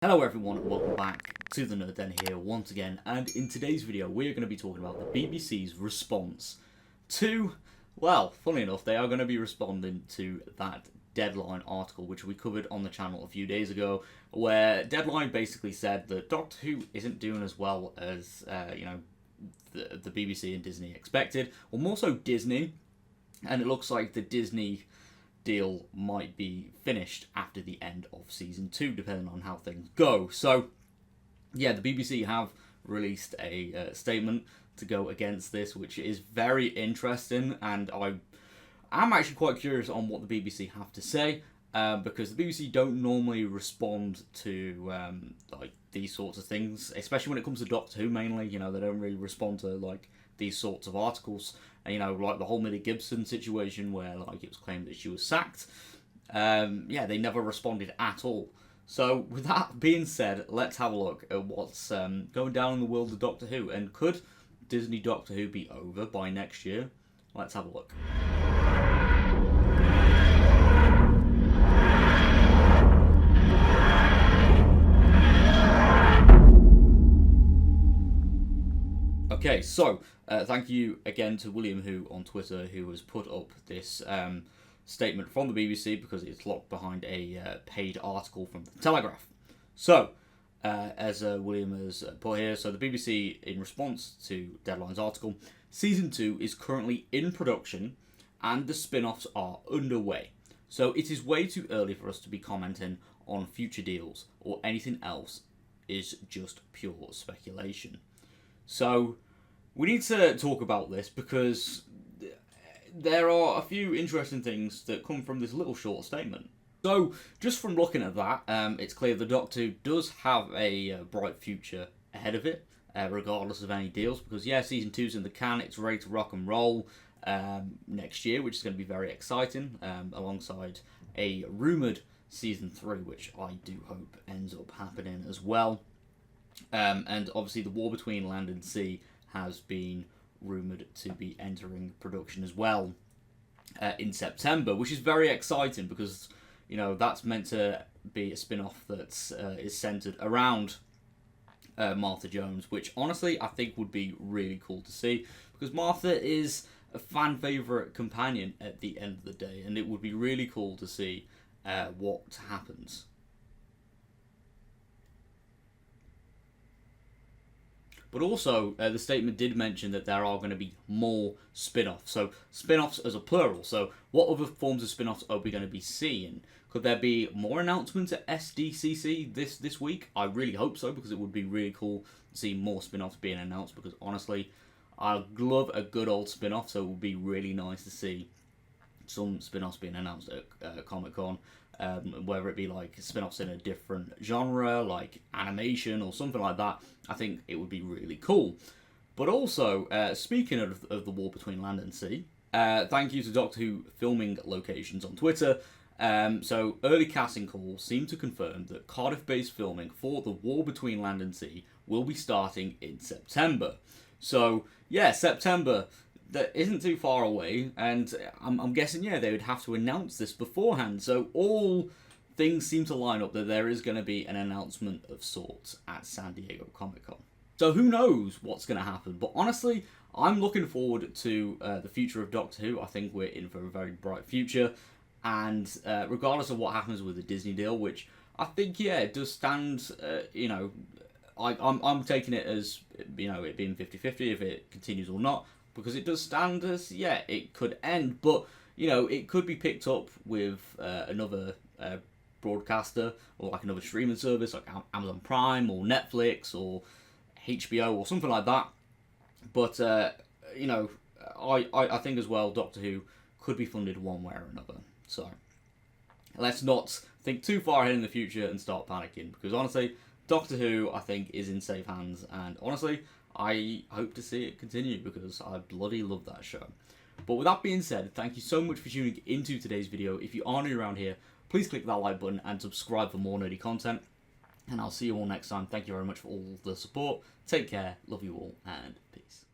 Hello everyone and welcome back to the Nerd Den here once again, and in today's video we're going to be talking about the BBC's response to, well, funny enough, they are going to be responding to that Deadline article which we covered on the channel a few days ago, where Deadline basically said that Doctor Who isn't doing as well as, the BBC and Disney expected, or more so Disney, and it looks like the Disney deal might be finished after the end of season 2, depending on how things go. So yeah, the BBC have released a statement to go against this, which is very interesting, and I'm actually quite curious on what the BBC have to say, because the BBC don't normally respond to like these sorts of things, especially when it comes to Doctor Who mainly. You know, they don't really respond to like these sorts of articles. And, you know, like the whole Millie Gibson situation where like it was claimed that she was sacked. Yeah, they never responded at all. So with that being said, let's have a look at what's going down in the world of Doctor Who, and could Disney Doctor Who be over by next year? Let's have a look. Okay, so thank you again to William Who on Twitter, who has put up this statement from the BBC because it's locked behind a paid article from the Telegraph. So, as William has put here, so the BBC, in response to Deadline's article, Season 2 is currently in production and the spin-offs are underway. So it is way too early for us to be commenting on future deals, or anything else is just pure speculation. So we need to talk about this because there are a few interesting things that come from this little short statement. So just from looking at that, it's clear the Doctor Who does have a bright future ahead of it, regardless of any deals, because yeah, Season 2's in the can, it's ready to rock and roll next year, which is going to be very exciting, alongside a rumoured Season 3, which I do hope ends up happening as well. And obviously the War Between Land and Sea has been rumoured to be entering production as well in September, which is very exciting because, you know, that's meant to be a spin-off that is centred around Martha Jones, which honestly I think would be really cool to see, because Martha is a fan favourite companion at the end of the day, and it would be really cool to see what happens. But also, the statement did mention that there are going to be more spin-offs. So, spin-offs as a plural. So, what other forms of spin-offs are we going to be seeing? Could there be more announcements at SDCC this week? I really hope so, because it would be really cool to see more spin-offs being announced. Because honestly, I love a good old spin-off, so it would be really nice to see some spin-offs being announced at Comic-Con. Whether it be like spin-offs in a different genre, like animation or something like that, I think it would be really cool. But also, speaking of the War Between Land and Sea, thank you to Doctor Who filming locations on Twitter. So, early casting calls seem to confirm that Cardiff-based filming for the War Between Land and Sea will be starting in September. So, yeah, September. That isn't too far away, and I'm guessing, yeah, they would have to announce this beforehand. So all things seem to line up that there is going to be an announcement of sorts at San Diego Comic-Con. So who knows what's going to happen? But honestly, I'm looking forward to the future of Doctor Who. I think we're in for a very bright future, and regardless of what happens with the Disney deal, which I think, yeah, it does stand, I'm taking it as, you know, it being 50-50 if it continues or not. Because it does stand as, yeah, it could end, but, you know, it could be picked up with another broadcaster, or like another streaming service, like Amazon Prime, or Netflix, or HBO, or something like that. But, you know, I think as well, Doctor Who could be funded one way or another. So, let's not think too far ahead in the future and start panicking, because honestly, Doctor Who, I think, is in safe hands, and honestly, I hope to see it continue because I bloody love that show. But with that being said, thank you so much for tuning into today's video. If you are new around here, please click that like button and subscribe for more nerdy content. And I'll see you all next time. Thank you very much for all the support. Take care, love you all, and peace.